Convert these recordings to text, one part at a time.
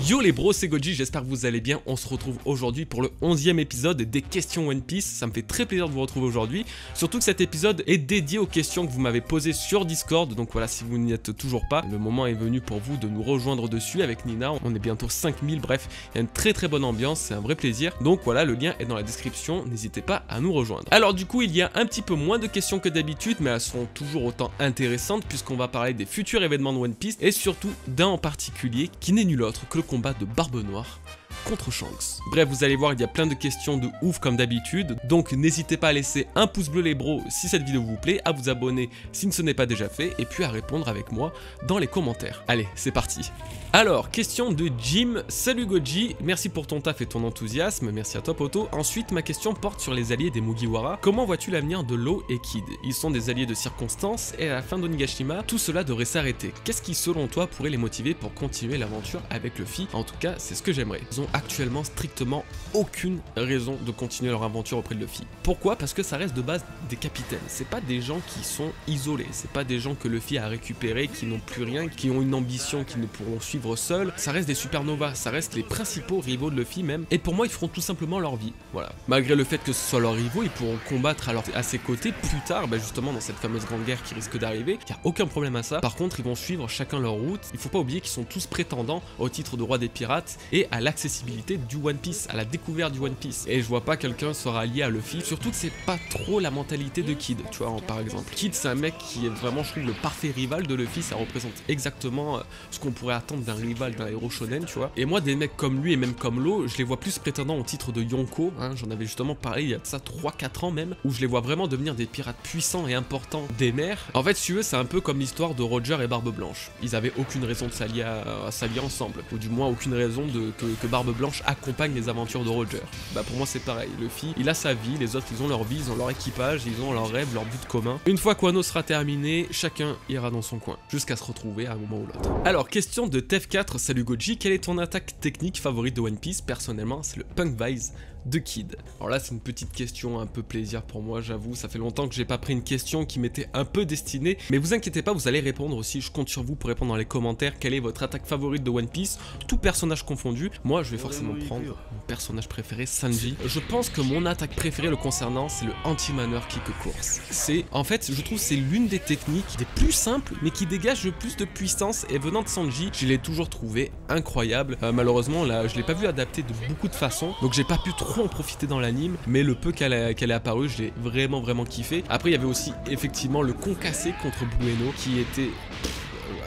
Yo les bros, c'est Goji, j'espère que vous allez bien. On se retrouve aujourd'hui pour le 11e épisode des questions One Piece. Ça me fait très plaisir de vous retrouver aujourd'hui. Surtout que cet épisode est dédié aux questions que vous m'avez posées sur Discord. Donc voilà, si vous n'y êtes toujours pas, le moment est venu pour vous de nous rejoindre dessus avec Nina. On est bientôt 5000, bref, il y a une très bonne ambiance, c'est un vrai plaisir. Donc voilà, le lien est dans la description, n'hésitez pas à nous rejoindre. Alors du coup, il y a un petit peu moins de questions que d'habitude, mais elles sont toujours autant intéressantes puisqu'on va parler des futurs événements de One Piece et surtout d'un en particulier qui n'est nul autre que le combat de Barbe Noire contre Shanks. Bref, vous allez voir, il y a plein de questions de ouf comme d'habitude, donc n'hésitez pas à laisser un pouce bleu les bros si cette vidéo vous plaît, à vous abonner si ce n'est pas déjà fait, et puis à répondre avec moi dans les commentaires. Allez, c'est parti. Alors, question de Jim. Salut Goji, merci pour ton taf et ton enthousiasme, merci à toi poto. Ensuite, ma question porte sur les alliés des Mugiwara. Comment vois-tu l'avenir de Law et Kid? Ils sont des alliés de circonstance, et à la fin d'Onigashima, tout cela devrait s'arrêter. Qu'est-ce qui, selon toi, pourrait les motiver pour continuer l'aventure avec Luffy? En tout cas, c'est ce que j'aimerais. Ils ont actuellement strictement aucune raison de continuer leur aventure auprès de Luffy. Pourquoi? Parce que ça reste de base des capitaines. C'est pas des gens qui sont isolés, c'est pas des gens que Luffy a récupérés, qui n'ont plus rien, qui ont une ambition, qui ne pourront suivre seuls. Ça reste des supernovas, ça reste les principaux rivaux de Luffy même. Et pour moi, ils feront tout simplement leur vie. Voilà. Malgré le fait que ce soit leurs rivaux, ils pourront combattre à ses côtés plus tard, justement dans cette fameuse grande guerre qui risque d'arriver. Il n'y a aucun problème à ça. Par contre, ils vont suivre chacun leur route. Il faut pas oublier qu'ils sont tous prétendants au titre de roi des pirates et à l'accessibilité du One Piece, à la découverte du One Piece. Et je vois pas quelqu'un se rallier à Luffy, surtout que c'est pas trop la mentalité de Kid, tu vois, par exemple. Kid, c'est un mec qui est vraiment, je trouve, le parfait rival de Luffy. Ça représente exactement ce qu'on pourrait attendre d'un rival d'un héros shonen, tu vois. Et moi, des mecs comme lui et même comme Law, je les vois plus prétendants au titre de Yonko, hein, j'en avais justement parlé il y a de ça 3-4 ans même, où je les vois vraiment devenir des pirates puissants et importants des mers. En fait, si tu veux, c'est un peu comme l'histoire de Roger et Barbe Blanche. Ils avaient aucune raison de s'allier ensemble, ou du moins aucune raison que Barbe Blanche accompagne les aventures de Roger. Pour moi, c'est pareil. Luffy, il a sa vie, les autres, ils ont leur vie, ils ont leur équipage, ils ont leurs rêves, leur but commun. Une fois qu'Wano sera terminé, chacun ira dans son coin, jusqu'à se retrouver à un moment ou l'autre. Alors, question de Tef4, salut Goji, quelle est ton attaque technique favorite de One Piece? Personnellement, c'est le Punk Vise de Kid. Alors là, c'est une petite question un peu plaisir pour moi, j'avoue. Ça fait longtemps que j'ai pas pris une question qui m'était un peu destinée. Mais vous inquiétez pas, vous allez répondre aussi. Je compte sur vous pour répondre dans les commentaires. Quelle est votre attaque favorite de One Piece? Tout personnage confondu. Moi, je vais forcément prendre mon personnage préféré, Sanji. Je pense que mon attaque préférée le concernant, c'est le anti-maneur kick course. C'est, en fait, je trouve c'est l'une des techniques des plus simples, mais qui dégage le plus de puissance. Et venant de Sanji, je l'ai toujours trouvé incroyable. Malheureusement, là, je l'ai pas vu adapté de beaucoup de façons. Donc, j'ai pas pu trop en profiter dans l'anime, mais le peu qu'elle est apparue, je l'ai vraiment kiffé. Après, il y avait aussi effectivement le concassé contre Blueno qui était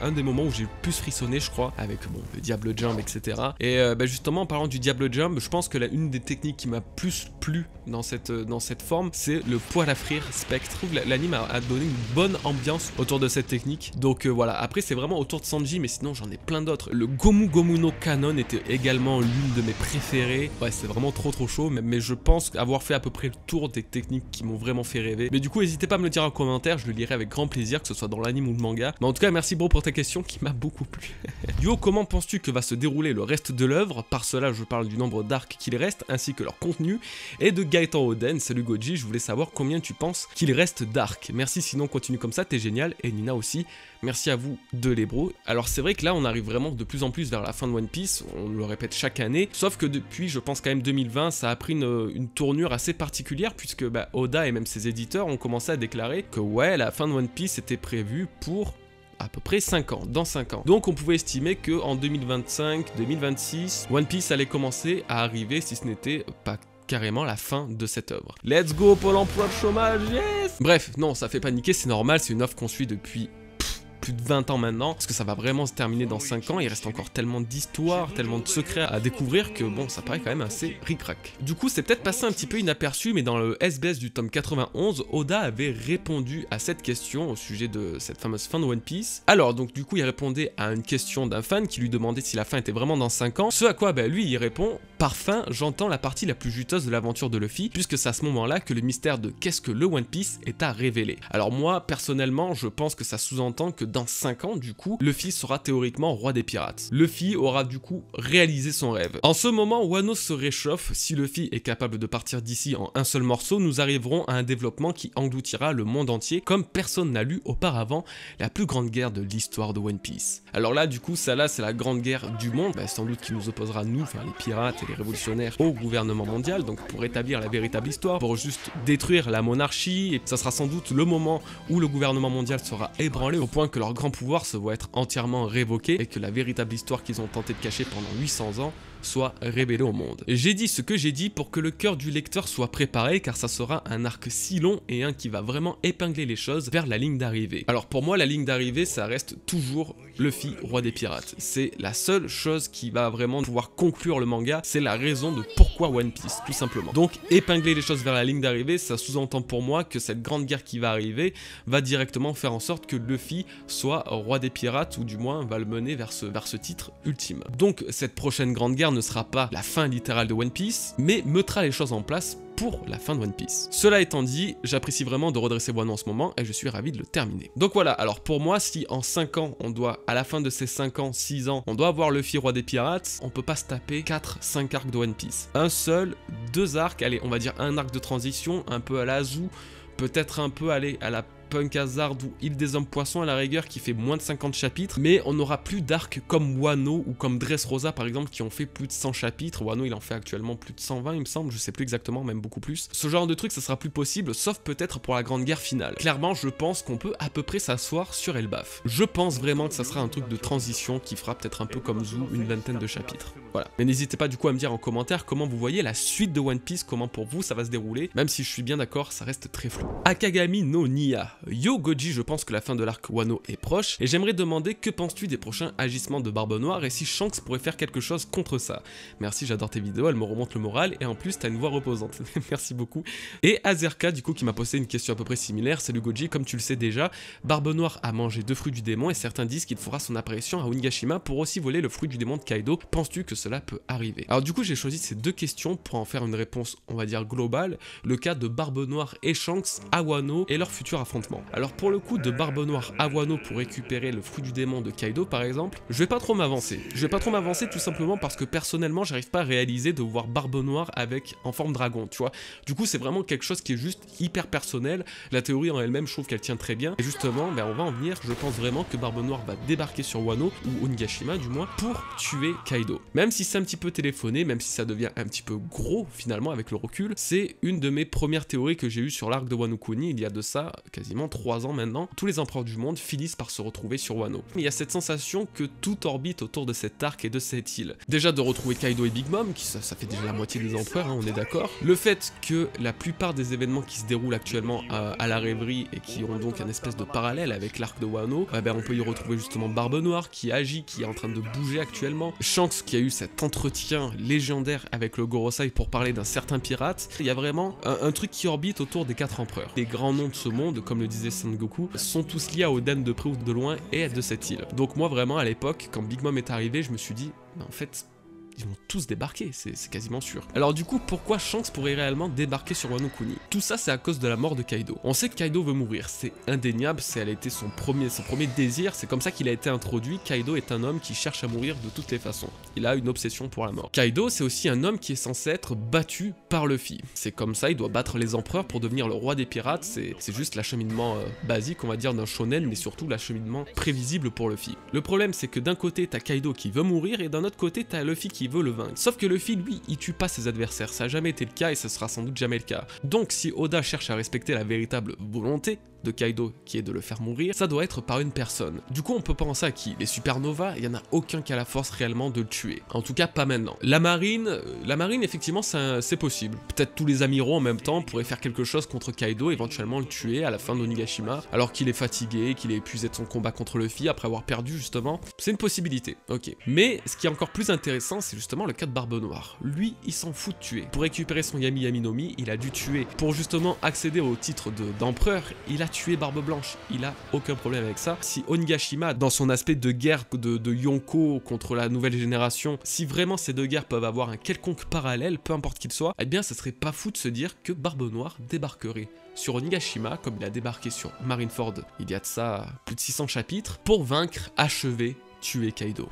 un des moments où j'ai le plus frissonné, je crois, avec bon, le Diable Jump, etc. Et justement, en parlant du Diable Jump, je pense que une des techniques qui m'a plus plu dans cette forme, c'est le poil à frire Spectre. Je trouve que l'anime a donné une bonne ambiance autour de cette technique. Donc voilà, après c'est vraiment autour de Sanji, mais sinon j'en ai plein d'autres. Le Gomu Gomu no Kanon était également l'une de mes préférées. Ouais, c'est vraiment trop chaud, mais je pense avoir fait à peu près le tour des techniques qui m'ont vraiment fait rêver. Mais du coup, n'hésitez pas à me le dire en commentaire, je le lirai avec grand plaisir, que ce soit dans l'anime ou le manga. Mais en tout cas, merci bro pour ta question qui m'a beaucoup plu. Yo, comment penses-tu que va se dérouler le reste de l'œuvre? Par cela, je parle du nombre d'arcs qu'il reste, ainsi que leur contenu, et de Gaëtan Oden. Salut Goji, je voulais savoir combien tu penses qu'il reste d'arcs. Merci, sinon continue comme ça, t'es génial, et Nina aussi. Merci à vous de les bros. Alors c'est vrai que là on arrive vraiment de plus en plus vers la fin de One Piece, on le répète chaque année, sauf que depuis je pense quand même 2020 ça a pris une tournure assez particulière puisque Oda et même ses éditeurs ont commencé à déclarer que ouais, la fin de One Piece était prévue pour à peu près 5 ans, dans 5 ans. Donc on pouvait estimer qu'en 2025, 2026, One Piece allait commencer à arriver si ce n'était pas carrément la fin de cette œuvre. Let's go Pôle emploi de chômage, yes! Bref, non, ça fait paniquer, c'est normal, c'est une offre qu'on suit depuis plus de 20 ans maintenant, parce que ça va vraiment se terminer dans 5 ans, il reste encore tellement d'histoires, tellement de secrets à découvrir que bon, ça paraît quand même assez ric-rac. Du coup, c'est peut-être passé un petit peu inaperçu, mais dans le SBS du tome 91, Oda avait répondu à cette question au sujet de cette fameuse fin de One Piece. Alors, donc du coup, il répondait à une question d'un fan qui lui demandait si la fin était vraiment dans 5 ans, ce à quoi lui, il répond: par fin, j'entends la partie la plus juteuse de l'aventure de Luffy, puisque c'est à ce moment-là que le mystère de qu'est-ce que le One Piece est à révéler. Alors moi, personnellement, je pense que ça sous-entend que dans 5 ans, du coup, Luffy sera théoriquement roi des pirates. Luffy aura du coup réalisé son rêve. En ce moment, Wano se réchauffe. Si Luffy est capable de partir d'ici en un seul morceau, nous arriverons à un développement qui engloutira le monde entier comme personne n'a lu auparavant la plus grande guerre de l'histoire de One Piece. Alors là, du coup, ça là, c'est la grande guerre du monde, sans doute qui nous opposera nous, enfin les pirates et les révolutionnaires, au gouvernement mondial, donc pour établir la véritable histoire, pour juste détruire la monarchie, et ça sera sans doute le moment où le gouvernement mondial sera ébranlé au point que leur grand pouvoir se voit être entièrement révoqué et que la véritable histoire qu'ils ont tenté de cacher pendant 800 ans soit révélée au monde. J'ai dit ce que j'ai dit pour que le cœur du lecteur soit préparé, car ça sera un arc si long et un qui va vraiment épingler les choses vers la ligne d'arrivée. Alors pour moi, la ligne d'arrivée, ça reste toujours Luffy, roi des pirates. C'est la seule chose qui va vraiment pouvoir conclure le manga, c'est la raison de pourquoi One Piece, tout simplement. Donc épingler les choses vers la ligne d'arrivée, ça sous-entend pour moi que cette grande guerre qui va arriver va directement faire en sorte que Luffy soit roi des pirates, ou du moins va le mener vers ce titre ultime. Donc cette prochaine grande guerre ne sera pas la fin littérale de One Piece, mais mettra les choses en place pour la fin de One Piece. Cela étant dit, j'apprécie vraiment de redresser Wano en ce moment et je suis ravi de le terminer. Donc voilà, alors pour moi, si en 5 ans, on doit, à la fin de ces 5 ans, 6 ans, on doit avoir Luffy roi des pirates, on peut pas se taper 4-5 arcs de One Piece. Un seul, 2 arcs, allez, on va dire un arc de transition, un peu à la Zou, peut-être un peu aller à la Punk Hazard ou Île des Hommes Poissons à la rigueur qui fait moins de 50 chapitres, mais on n'aura plus d'arcs comme Wano ou comme Dressrosa par exemple qui ont fait plus de 100 chapitres. Wano il en fait actuellement plus de 120 il me semble, je sais plus exactement, même beaucoup plus. Ce genre de truc ça sera plus possible, sauf peut-être pour la grande guerre finale. Clairement je pense qu'on peut à peu près s'asseoir sur Elbaf. Je pense vraiment que ça sera un truc de transition qui fera peut-être un peu comme Zou, une vingtaine de chapitres. Voilà. Mais n'hésitez pas du coup à me dire en commentaire comment vous voyez la suite de One Piece, comment pour vous ça va se dérouler, même si je suis bien d'accord, ça reste très flou. Akagami no Nia. Yo Goji, je pense que la fin de l'arc Wano est proche, et j'aimerais demander que penses-tu des prochains agissements de Barbe Noire et si Shanks pourrait faire quelque chose contre ça. Merci, j'adore tes vidéos, elles me remontent le moral, et en plus t'as une voix reposante. Merci beaucoup. Et Azerka, du coup, qui m'a posé une question à peu près similaire. Salut Goji, comme tu le sais déjà, Barbe Noire a mangé 2 fruits du démon, et certains disent qu'il fera son apparition à Onigashima pour aussi voler le fruit du démon de Kaido. Penses-tu que cela peut arriver? Alors du coup, j'ai choisi ces 2 questions pour en faire une réponse, on va dire globale, le cas de Barbe Noire et Shanks à Wano et leur futur affrontement. Alors pour le coup de Barbe Noire à Wano pour récupérer le fruit du démon de Kaido par exemple, je vais pas trop m'avancer. Je vais pas trop m'avancer tout simplement parce que personnellement j'arrive pas à réaliser de voir Barbe Noire avec en forme dragon, tu vois. Du coup c'est vraiment quelque chose qui est juste hyper personnel. La théorie en elle-même je trouve qu'elle tient très bien. Et justement on va en venir, je pense vraiment que Barbe Noire va débarquer sur Wano, ou Onigashima du moins, pour tuer Kaido. Même si c'est un petit peu téléphoné, même si ça devient un petit peu gros finalement avec le recul, c'est une de mes premières théories que j'ai eues sur l'arc de Wano Kuni il y a de ça quasiment 3 ans maintenant. Tous les empereurs du monde finissent par se retrouver sur Wano. Il y a cette sensation que tout orbite autour de cet arc et de cette île. Déjà de retrouver Kaido et Big Mom, qui ça fait déjà la moitié des empereurs, hein, on est d'accord. Le fait que la plupart des événements qui se déroulent actuellement à la rêverie et qui ont donc un espèce de parallèle avec l'arc de Wano, on peut y retrouver justement Barbe Noire qui agit, qui est en train de bouger actuellement. Shanks qui a eu cet entretien légendaire avec le Gorosei pour parler d'un certain pirate. Il y a vraiment un truc qui orbite autour des 4 empereurs. Les grands noms de ce monde, comme le disait Sangoku, sont tous liés à Oden de près ou de loin et de cette île. Donc moi vraiment à l'époque, quand Big Mom est arrivé, je me suis dit, en fait, ils vont tous débarquer, c'est quasiment sûr. Alors du coup, pourquoi Shanks pourrait réellement débarquer sur Wano Kuni? Tout ça, c'est à cause de la mort de Kaido. On sait que Kaido veut mourir, c'est indéniable, elle a été son premier désir, c'est comme ça qu'il a été introduit. Kaido est un homme qui cherche à mourir de toutes les façons. Il a une obsession pour la mort. Kaido, c'est aussi un homme qui est censé être battu par Luffy. C'est comme ça, il doit battre les empereurs pour devenir le roi des pirates, c'est juste l'acheminement basique, on va dire, d'un shonen, mais surtout l'acheminement prévisible pour Luffy. Le problème, c'est que d'un côté, t'as Kaido qui veut mourir, et d'un autre côté, t'as Luffy qui veut le vaincre. Sauf que Luffy, lui, il tue pas ses adversaires, ça a jamais été le cas et ça sera sans doute jamais le cas. Donc si Oda cherche à respecter la véritable volonté de Kaido, qui est de le faire mourir, ça doit être par une personne. Du coup, on peut penser à qui? Les supernovas, il y en a aucun qui a la force réellement de le tuer. En tout cas, pas maintenant. La marine, effectivement, c'est possible. Peut-être tous les amiraux en même temps pourraient faire quelque chose contre Kaido, éventuellement le tuer à la fin d'Onigashima, alors qu'il est fatigué, qu'il est épuisé de son combat contre Luffy après avoir perdu justement. C'est une possibilité, ok. Mais ce qui est encore plus intéressant, c'est justement le cas de Barbe Noire. Lui, il s'en fout de tuer. Pour récupérer son Yami Yami no Mi, il a dû tuer. Pour justement accéder au titre d'empereur, il a tuer Barbe Blanche, il a aucun problème avec ça. Si Onigashima, dans son aspect de guerre de Yonko contre la nouvelle génération, si vraiment ces deux guerres peuvent avoir un quelconque parallèle, peu importe qu'il soit, eh bien ça serait pas fou de se dire que Barbe Noire débarquerait sur Onigashima, comme il a débarqué sur Marineford il y a de ça plus de 600 chapitres, pour vaincre, achever, tuer Kaido.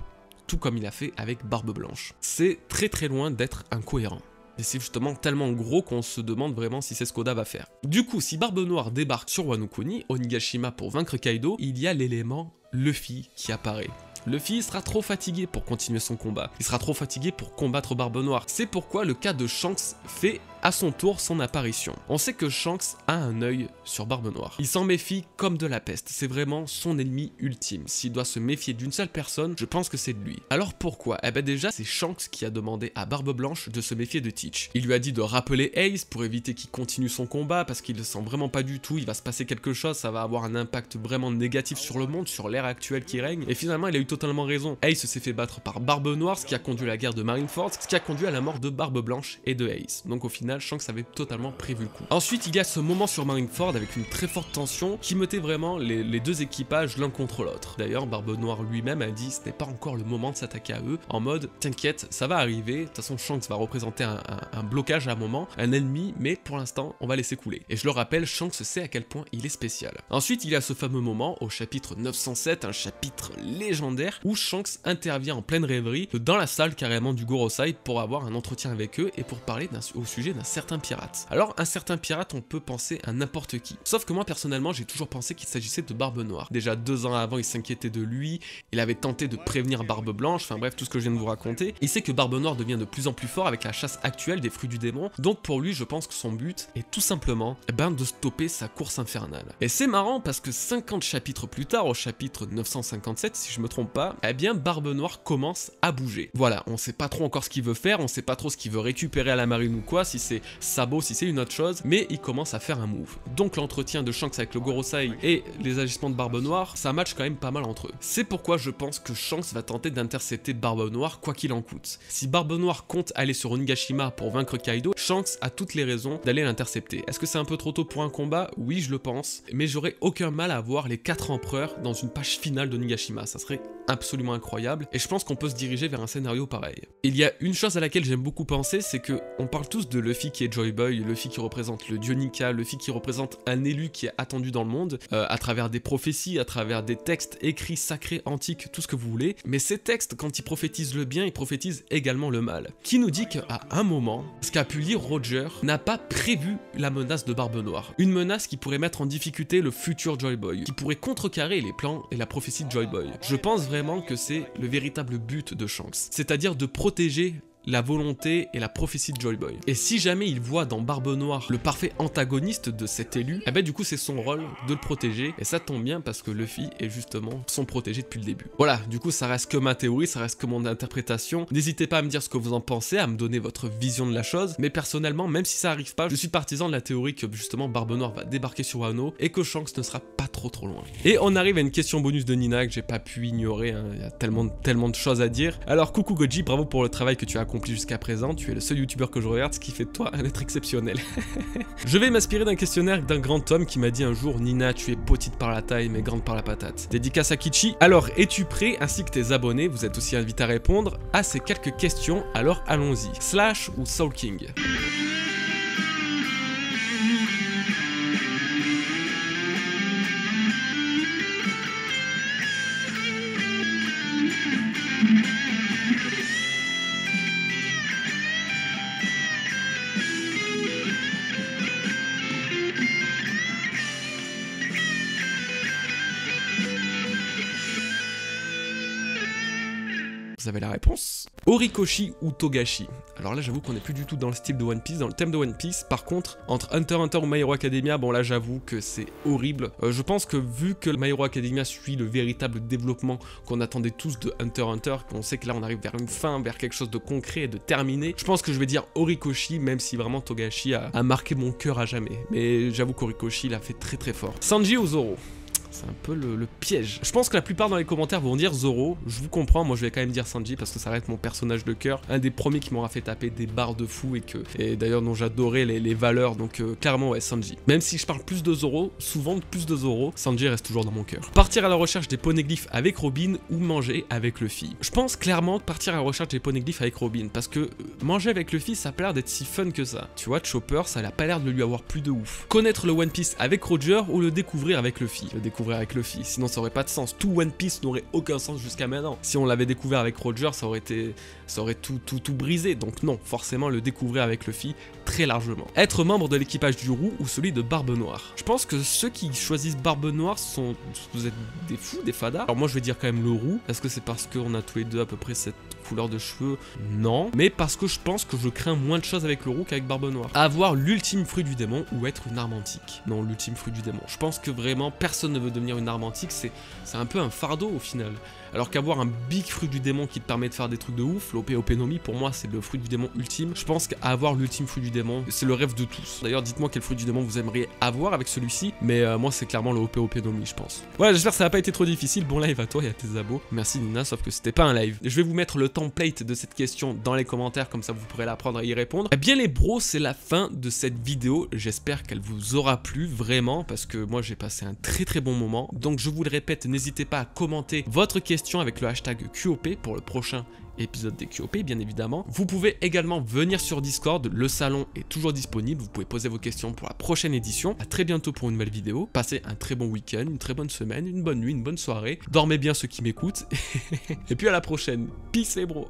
Tout comme il a fait avec Barbe Blanche. C'est très loin d'être incohérent. Et c'est justement tellement gros qu'on se demande vraiment si c'est ce qu'Oda va faire. Du coup, si Barbe Noire débarque sur Wano Kuni, Onigashima pour vaincre Kaido, il y a l'élément Luffy qui apparaît. Luffy sera trop fatigué pour continuer son combat. Il sera trop fatigué pour combattre Barbe Noire. C'est pourquoi le cas de Shanks fait à son tour son apparition. On sait que Shanks a un œil sur Barbe Noire. Il s'en méfie comme de la peste. C'est vraiment son ennemi ultime. S'il doit se méfier d'une seule personne, je pense que c'est de lui. Alors pourquoi? Eh ben déjà, c'est Shanks qui a demandé à Barbe Blanche de se méfier de Teach. Il lui a dit de rappeler Ace pour éviter qu'il continue son combat parce qu'il le sent vraiment pas du tout. Il va se passer quelque chose, ça va avoir un impact vraiment négatif sur le monde, sur l'ère actuelle qui règne. Et finalement, il a eu totalement raison. Ace s'est fait battre par Barbe Noire, ce qui a conduit à la guerre de Marineford, ce qui a conduit à la mort de Barbe Blanche et de Ace. Donc au final, Shanks avait totalement prévu le coup. Ensuite, il y a ce moment sur Marineford avec une très forte tension qui mettait vraiment les deux équipages l'un contre l'autre. D'ailleurs, Barbe Noire lui-même a dit ce n'est pas encore le moment de s'attaquer à eux, en mode t'inquiète, ça va arriver, de toute façon Shanks va représenter un blocage à un moment, un ennemi, mais pour l'instant on va laisser couler. Et je le rappelle, Shanks sait à quel point il est spécial. Ensuite, il y a ce fameux moment au chapitre 907, un chapitre légendaire, où Shanks intervient en pleine rêverie dans la salle carrément du Gorosei pour avoir un entretien avec eux et pour parler au sujet d'un certain pirate. Alors, un certain pirate, on peut penser à n'importe qui. Sauf que moi, personnellement, j'ai toujours pensé qu'il s'agissait de Barbe Noire. Déjà 2 ans avant, il s'inquiétait de lui, il avait tenté de prévenir Barbe Blanche, enfin bref, tout ce que je viens de vous raconter. Il sait que Barbe Noire devient de plus en plus fort avec la chasse actuelle des fruits du démon, donc pour lui, je pense que son but est tout simplement de stopper sa course infernale. Et c'est marrant parce que 50 chapitres plus tard, au chapitre 957, si je me trompe pas, eh bien, Barbe Noire commence à bouger. Voilà, on sait pas trop encore ce qu'il veut faire, on sait pas trop ce qu'il veut récupérer à la marine ou quoi, si c'est sabot, si c'est une autre chose, mais il commence à faire un move. Donc l'entretien de Shanks avec le Gorosei et les agissements de Barbe Noire, ça match quand même pas mal entre eux. C'est pourquoi je pense que Shanks va tenter d'intercepter Barbe Noire quoi qu'il en coûte. Si Barbe Noire compte aller sur Onigashima pour vaincre Kaido, Shanks a toutes les raisons d'aller l'intercepter. Est-ce que c'est un peu trop tôt pour un combat? Oui, je le pense, mais j'aurais aucun mal à voir les 4 empereurs dans une page finale d'Onigashima, ça serait absolument incroyable, et je pense qu'on peut se diriger vers un scénario pareil. Il y a une chose à laquelle j'aime beaucoup penser, c'est que on parle tous de Luffy qui est Joy Boy, Luffy qui représente le dieu Nika, Luffy qui représente un élu qui est attendu dans le monde, à travers des prophéties, à travers des textes écrits, sacrés, antiques, tout ce que vous voulez, mais ces textes, quand ils prophétisent le bien, ils prophétisent également le mal. Qui nous dit qu'à un moment, ce qu'a pu lire Roger n'a pas prévu la menace de Barbe Noire. Une menace qui pourrait mettre en difficulté le futur Joy Boy, qui pourrait contrecarrer les plans et la prophétie de Joy Boy. Je pense vraiment que c'est le véritable but de Shanks, c'est-à-dire de protéger la volonté et la prophétie de Joy Boy. Et si jamais il voit dans Barbe Noire le parfait antagoniste de cet élu, eh ben du coup c'est son rôle de le protéger, et ça tombe bien parce que Luffy est justement son protégé depuis le début. Voilà, du coup ça reste que ma théorie, ça reste que mon interprétation. N'hésitez pas à me dire ce que vous en pensez, à me donner votre vision de la chose, mais personnellement, même si ça arrive pas, je suis partisan de la théorie que justement Barbe Noire va débarquer sur Wano et que Shanks ne sera pas trop loin. Et on arrive à une question bonus de Nina que j'ai pas pu ignorer, hein. Il y a tellement de choses à dire. Alors coucou Goji, bravo pour le travail que tu as accompli jusqu'à présent, tu es le seul youtubeur que je regarde, ce qui fait de toi un être exceptionnel. Je vais m'inspirer d'un questionnaire d'un grand homme qui m'a dit un jour: Nina, tu es petite par la taille mais grande par la patate. Dédicace à Kichi. Alors, es-tu prêt, ainsi que tes abonnés, vous êtes aussi invités à répondre à ces quelques questions, alors allons-y. Slash ou Soul King? Vous avez la réponse. Horikoshi ou Togashi? Alors là j'avoue qu'on n'est plus du tout dans le style de One Piece, dans le thème de One Piece. Par contre, entre Hunter x Hunter ou My Hero Academia, bon là j'avoue que c'est horrible. Je pense que vu que My Hero Academia suit le véritable développement qu'on attendait tous de Hunter x Hunter, qu'on sait que là on arrive vers une fin, vers quelque chose de concret et de terminé, je pense que je vais dire Horikoshi, même si vraiment Togashi a marqué mon cœur à jamais. Mais j'avoue qu'Horikoshi l'a fait très fort. Sanji ou Zoro? C'est un peu le piège. Je pense que la plupart dans les commentaires vont dire Zoro. Je vous comprends, moi je vais quand même dire Sanji parce que ça reste mon personnage de cœur. Un des premiers qui m'aura fait taper des barres de fou et d'ailleurs dont j'adorais les valeurs. Donc clairement ouais, Sanji. Même si je parle plus de Zoro, souvent plus de Zoro, Sanji reste toujours dans mon cœur. Partir à la recherche des poneglyphes avec Robin ou manger avec Luffy. Je pense clairement partir à la recherche des poneglyphes avec Robin parce que manger avec Luffy ça a pas l'air d'être si fun que ça. Tu vois, Chopper ça a pas l'air de lui avoir plus de ouf. Connaître le One Piece avec Roger ou le découvrir avec Luffy. Le découvrir avec Luffy, sinon ça aurait pas de sens. Tout One Piece n'aurait aucun sens jusqu'à maintenant. Si on l'avait découvert avec Roger, ça aurait tout brisé. Donc non, forcément le découvrir avec Luffy très largement. Être membre de l'équipage du Roux ou celui de Barbe Noire. Je pense que ceux qui choisissent Barbe Noire sont... Vous êtes des fous, des fadas. Alors moi je vais dire quand même le Roux. Est-ce que c'est parce qu'on a tous les deux à peu près cette couleur de cheveux? Non. Mais parce que je pense que je crains moins de choses avec le Roux qu'avec Barbe Noire. Avoir l'ultime fruit du démon ou être une arme antique. Non, l'ultime fruit du démon. Je pense que vraiment personne ne veut devenir une arme antique. C'est un peu un fardeau au final. Alors qu'avoir un big fruit du démon qui te permet de faire des trucs de ouf, l'OP Nomi pour moi c'est le fruit du démon ultime. Je pense qu'avoir l'ultime fruit du démon, c'est le rêve de tous. D'ailleurs dites-moi quel fruit du démon vous aimeriez avoir avec celui-ci, mais moi c'est clairement le OP Nomi je pense. Voilà, j'espère que ça n'a pas été trop difficile. Bon live à toi et à tes abos. Merci Nina, sauf que c'était pas un live. Je vais vous mettre le template de cette question dans les commentaires, comme ça vous pourrez l'apprendre à y répondre. Eh bien les bros, c'est la fin de cette vidéo. J'espère qu'elle vous aura plu vraiment, parce que moi j'ai passé un très bon moment. Donc je vous le répète, n'hésitez pas à commenter votre question avec le hashtag QOP pour le prochain épisode des QOP bien évidemment. Vous pouvez également venir sur Discord, le salon est toujours disponible, vous pouvez poser vos questions pour la prochaine édition. À très bientôt pour une nouvelle vidéo, passez un très bon week-end, une très bonne semaine, une bonne nuit, une bonne soirée, dormez bien ceux qui m'écoutent, et puis à la prochaine, peace les bros.